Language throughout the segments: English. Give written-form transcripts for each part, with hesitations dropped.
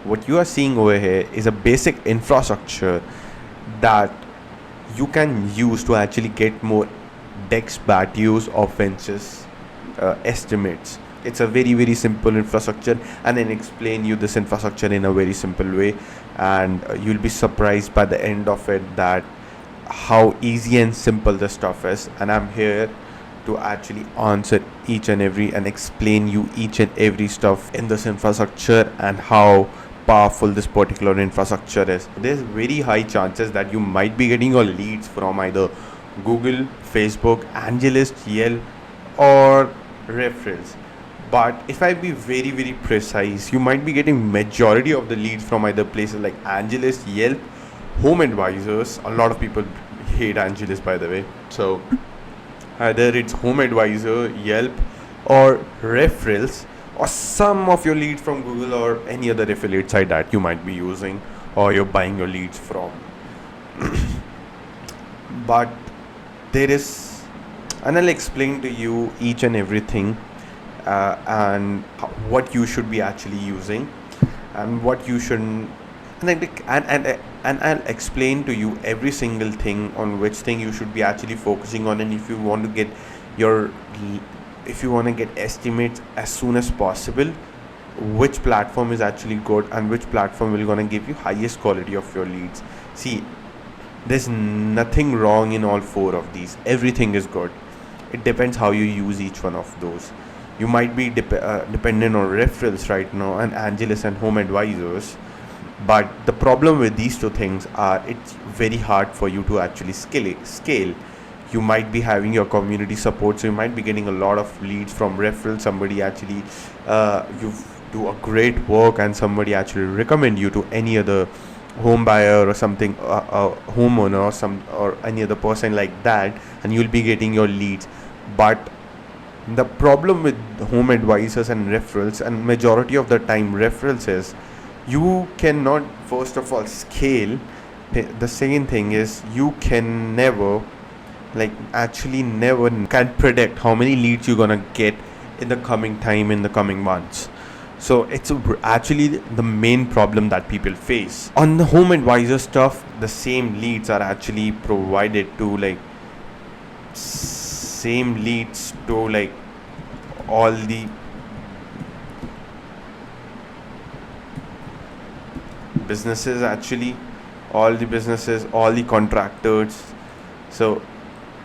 what you are seeing over here is a basic infrastructure that you can use to actually get more decks, patios, or fences estimates. It's a very very simple infrastructure, and then explain you this infrastructure in a very simple way, and you'll be surprised by the end of it that how easy and simple the stuff is. And I'm here to actually answer each and every and explain you each and every stuff in this infrastructure and how powerful this particular infrastructure is. There's very high chances that you might be getting your leads from either Google, Facebook, AngiList, Yelp, or referrals. But if I be very very precise, you might be getting majority of the leads from either places like AngiList, Yelp, HomeAdvisors. A lot of people hate AngiList, by the way. So either it's HomeAdvisor, Yelp, or referrals, or some of your leads from Google or any other affiliate site that you might be using or you're buying your leads from. But there is, and I'll explain to you each and everything, and what you should be actually using and what you shouldn't, and I'll explain to you every single thing on which thing you should be actually focusing on. And if you want to get your if you want to get estimates as soon as possible, which platform is actually good and which platform will gonna give you highest quality of your leads. See, there's nothing wrong in all four of these. Everything is good. It depends how you use each one of those. You might be dependent on referrals right now and AngiList and HomeAdvisors, but the problem with these two things are it's very hard for you to actually scale. You might be having your community support, so you might be getting a lot of leads from referrals. Somebody actually you do a great work and somebody actually recommend you to any other home buyer or something, a homeowner or any other person like that, and you'll be getting your leads. But the problem with HomeAdvisors and referrals, and majority of the time referrals, is you cannot first of all scale. The second thing is you can never never can predict how many leads you're gonna get in the coming time, in the coming months. So it's actually the main problem that people face. On the HomeAdvisor stuff, the same leads are actually provided to all the businesses, all the contractors. So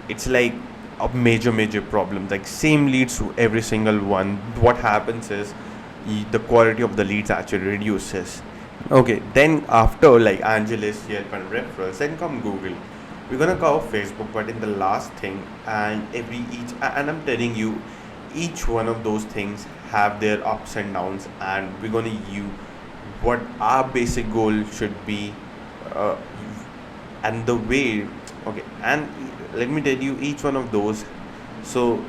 it's like a major problem, like same leads to every single one. What happens is the quality of the leads actually reduces. Okay, then after like AngiList, Yelp, and referrals, then come Google. We're gonna cover Facebook, but in the last thing, and I'm telling you, each one of those things have their ups and downs, and we're gonna use what our basic goal should be, and the way. Okay, and let me tell you each one of those. So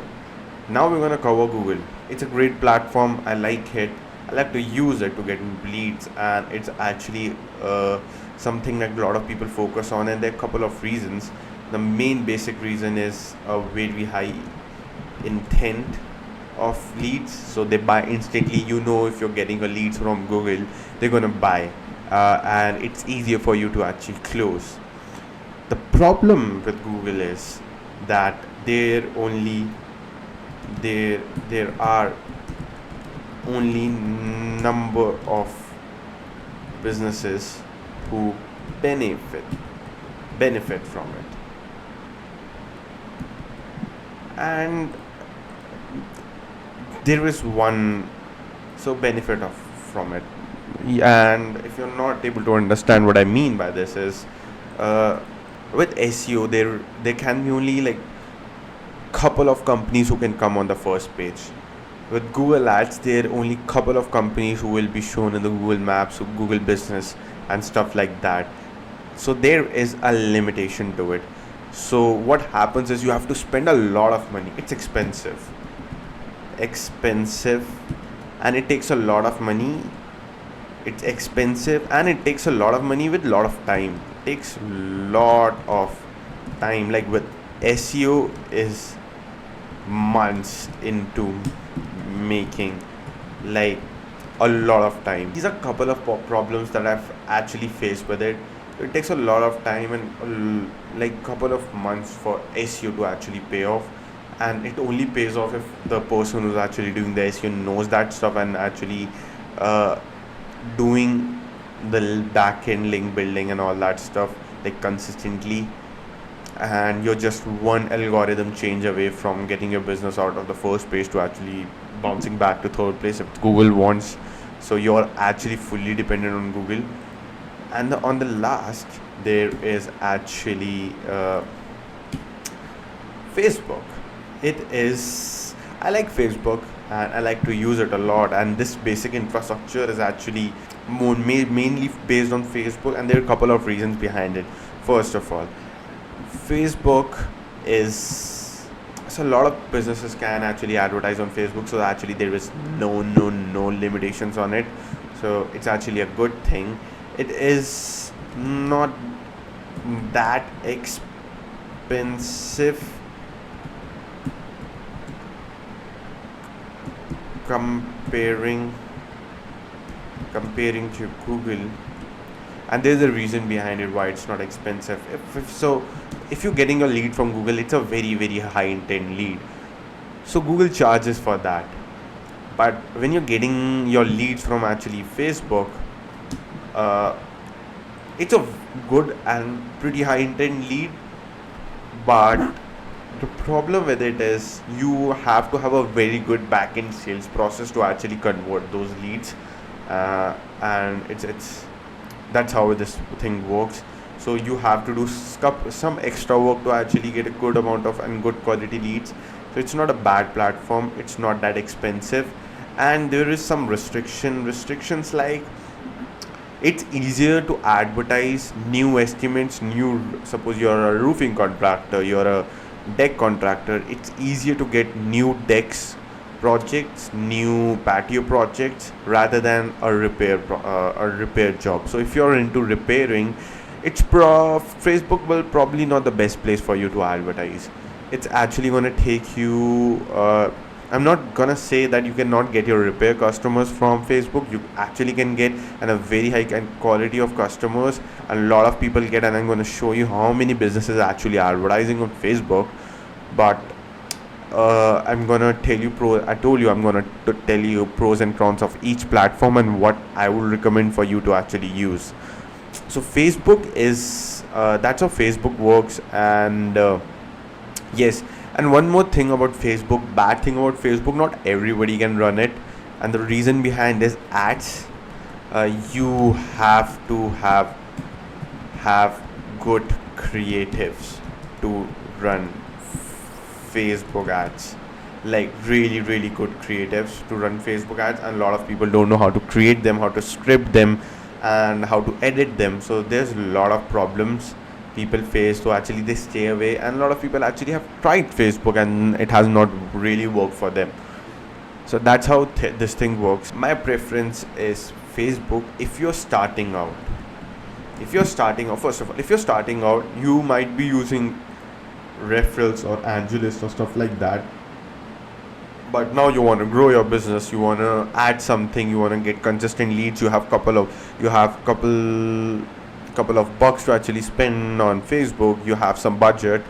now we're gonna cover Google. It's a great platform. I like it. I like to use it to get leads, and it's actually something that a lot of people focus on, and there are a couple of reasons. The main basic reason is a very high intent of leads, so they buy instantly. If you're getting a leads from Google, they're gonna buy, and it's easier for you to actually close. The problem with Google is that there are only number of businesses who benefit from it, and there is one benefit from it. And if you're not able to understand what I mean by this is, with SEO there can be only couple of companies who can come on the first page. With Google Ads, there are only couple of companies who will be shown in the Google Maps, Google Business, and stuff like that. So there is a limitation to it. So what happens is you have to spend a lot of money. It's expensive, and it takes a lot of money. It's expensive and it takes a lot of money with a lot of time. It takes a lot of time. Like with SEO is months into making. Like a lot of time. These are a couple of problems that I've actually faced with it. It takes a lot of time and like couple of months for SEO to actually pay off, and it only pays off if the person who's actually doing the SEO knows that stuff and actually uh, doing the back end link building and all that stuff like consistently. And you're just one algorithm change away from getting your business out of the first page to actually bouncing back to third place if Google wants. So you're actually fully dependent on Google. And on the last, there is actually Facebook. It is, I like Facebook and I like to use it a lot, and this basic infrastructure is actually mainly based on Facebook, and there are a couple of reasons behind it. First of all, Facebook is, so a lot of businesses can actually advertise on Facebook, so actually there is no limitations on it. So it's actually a good thing. It is not that expensive comparing to Google, and there's a reason behind it why it's not expensive. If you're getting a lead from Google, it's a very high intent lead, so Google charges for that. But when you're getting your leads from actually Facebook, it's a good and pretty high intent lead, but the problem with it is you have to have a very good back end sales process to actually convert those leads, and it's that's how this thing works. So you have to do some extra work to actually get a good amount of and good quality leads. So it's not a bad platform, it's not that expensive, and there is some restrictions like it's easier to advertise new estimates. Suppose you're a roofing contractor, you're a deck contractor, it's easier to get new decks projects, new patio projects, rather than a repair job. So if you're into repairing, Facebook will probably not the best place for you to advertise. It's actually going to take you, I'm not gonna say that you cannot get your repair customers from Facebook. You actually can get a very high quality of customers, and a lot of people get, and I'm going to show you how many businesses are actually advertising on Facebook. But I'm gonna tell you I'm gonna tell you pros and cons of each platform and what I would recommend for you to actually use. So Facebook is that's how Facebook works. And yes, and one more thing about Facebook, bad thing about Facebook, not everybody can run it, and the reason behind is ads. You have to have good creatives to run Facebook ads, like really good creatives to run Facebook ads, and a lot of people don't know how to create them, how to script them, and how to edit them. So there's a lot of problems people face, so actually they stay away, and a lot of people actually have tried Facebook and it has not really worked for them. So that's how this thing works. My preference is Facebook if you're starting out. First of all, if you're starting out, you might be using referrals or AngiList or stuff like that, but now you want to grow your business, you want to add something, you want to get consistent leads, you have couple of bucks to actually spend on Facebook, you have some budget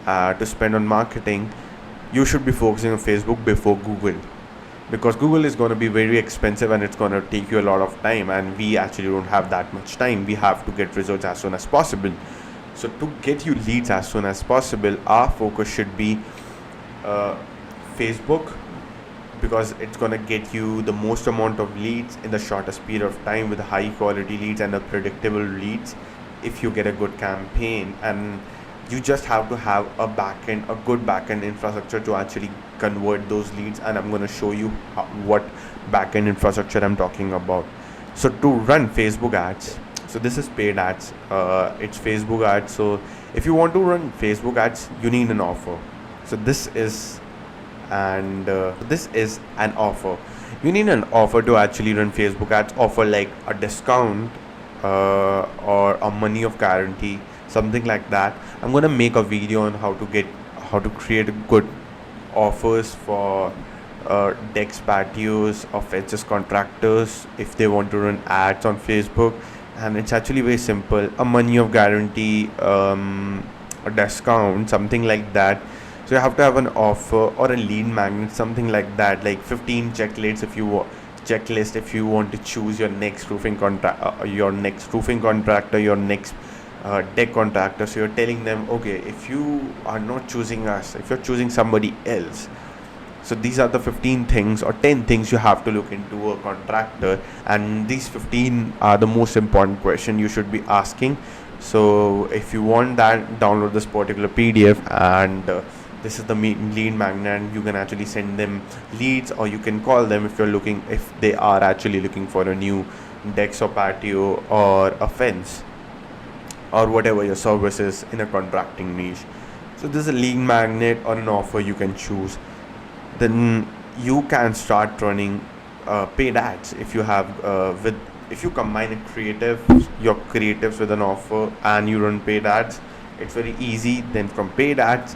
to spend on marketing. You should be focusing on Facebook before Google, because Google is going to be very expensive and it's going to take you a lot of time, and we actually don't have that much time. We have to get results as soon as possible. So to get you leads as soon as possible, our focus should be Facebook, because it's going to get you the most amount of leads in the shortest period of time, with high quality leads and a predictable leads if you get a good campaign. And you just have to have a good backend infrastructure to actually convert those leads, and I'm going to show you what backend infrastructure I'm talking about. So to run Facebook ads, so this is paid ads, it's Facebook ads. So if you want to run Facebook ads, you need an offer. So this is an offer. You need an offer to actually run Facebook ads. Offer like a discount or a money of guarantee, something like that. I'm gonna make a video on how to create good offers for decks, patios, or fences contractors if they want to run ads on Facebook. And it's actually very simple: a money of guarantee, a discount, something like that. So you have to have an offer or a lead magnet, something like that, like 15 checklists if you want to choose your next your next roofing contractor, your next deck contractor. So you're telling them, okay, if you are not choosing us, if you're choosing somebody else, so these are the 15 things or 10 things you have to look into a contractor, and these 15 are the most important question you should be asking. So if you want that, download this particular PDF, and this is the lead magnet, and you can actually send them leads, or you can call them if they are actually looking for a new decks or patio or a fence or whatever your service is in a contracting niche. So this is a lead magnet or an offer you can choose. Then you can start running paid ads if you have if you combine your creatives with an offer and you run paid ads. It's very easy. Then from paid ads,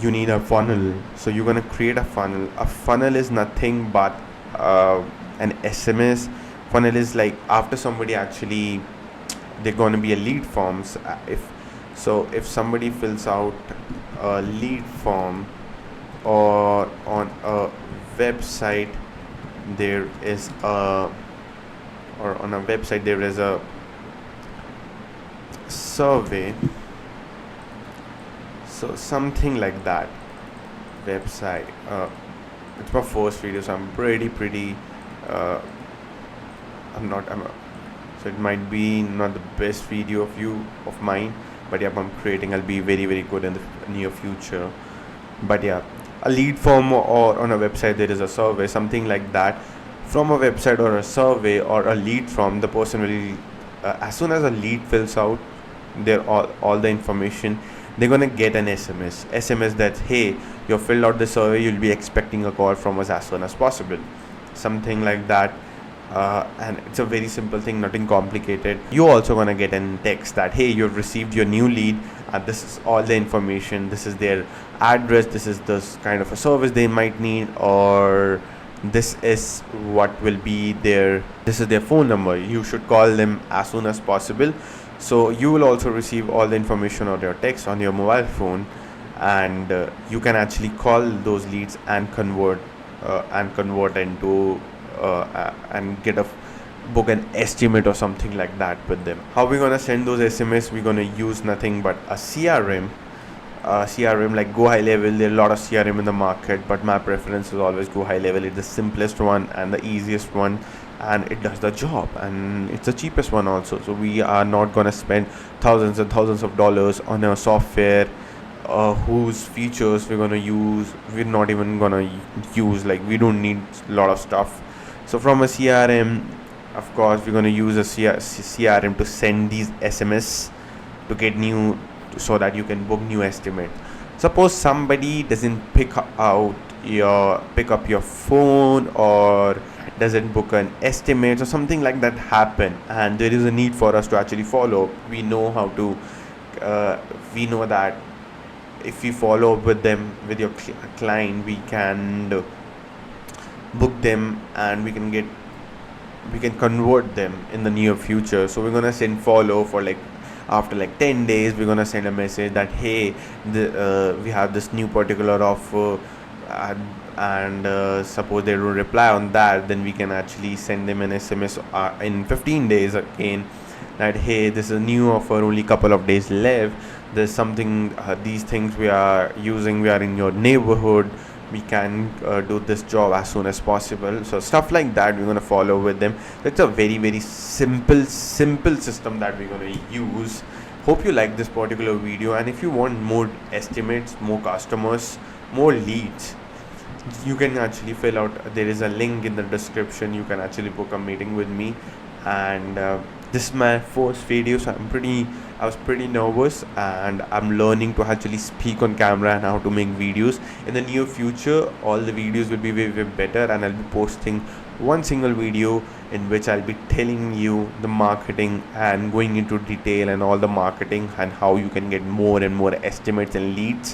you need a funnel. So you're going to create a funnel. A funnel is nothing but an SMS. Funnel is like after somebody actually, they're going to be a lead forms. If somebody fills out a lead form, or on a website there is a survey, so something like that website. It's my first video, so I'm pretty so it might be not the best video of mine, but yeah, I'll be very good in the near future. But yeah, a lead form or on a website there is a survey, something like that. From a website or a survey or a lead form, the person will as soon as a lead fills out all the information, they're gonna get an SMS that, hey, you filled out the survey, you'll be expecting a call from us as soon as possible, something like that. And it's a very simple thing, nothing complicated. You're also gonna get a text that, hey, you've received your new lead, and this is all the information, this is their address, this is the kind of a service they might need, or this is this is their phone number, you should call them as soon as possible. So you will also receive all the information on your text on your mobile phone, and you can actually call those leads and convert into and book an estimate or something like that with them. How we're gonna send those SMS? We're gonna use nothing but a CRM. CRM like Go High Level. There are a lot of CRM in the market, but my preference is always Go High Level. It's the simplest one and the easiest one, and it does the job, and it's the cheapest one also. So we are not gonna spend thousands and thousands of dollars on a software whose features we're not even gonna use. Like, we don't need a lot of stuff. So from a CRM, of course, we're going to use a CRM to send these SMS to get so that you can book new estimate. Suppose somebody doesn't pick up your phone, or doesn't book an estimate, or something like that happen, and there is a need for us to actually follow. We know that if we follow up with your client, we can book them, and we can convert them in the near future. So we're gonna send follow for after 10 days. We're gonna send a message that, hey, we have this new particular offer, and suppose they don't reply on that, then we can actually send them an SMS in 15 days again that, hey, this is a new offer, only couple of days left, there's something, these things we are using, we are in your neighborhood, we can do this job as soon as possible. So stuff like that we're going to follow with them. That's a very simple system that we're going to use. Hope you like this particular video, and if you want more estimates, more customers, more leads, you can actually fill out, there is a link in the description, you can actually book a meeting with me. And this is my first video, so I was pretty nervous, and I'm learning to actually speak on camera and how to make videos. In the near future, all the videos will be way better, and I'll be posting one single video in which I'll be telling you the marketing and going into detail and all the marketing and how you can get more and more estimates and leads.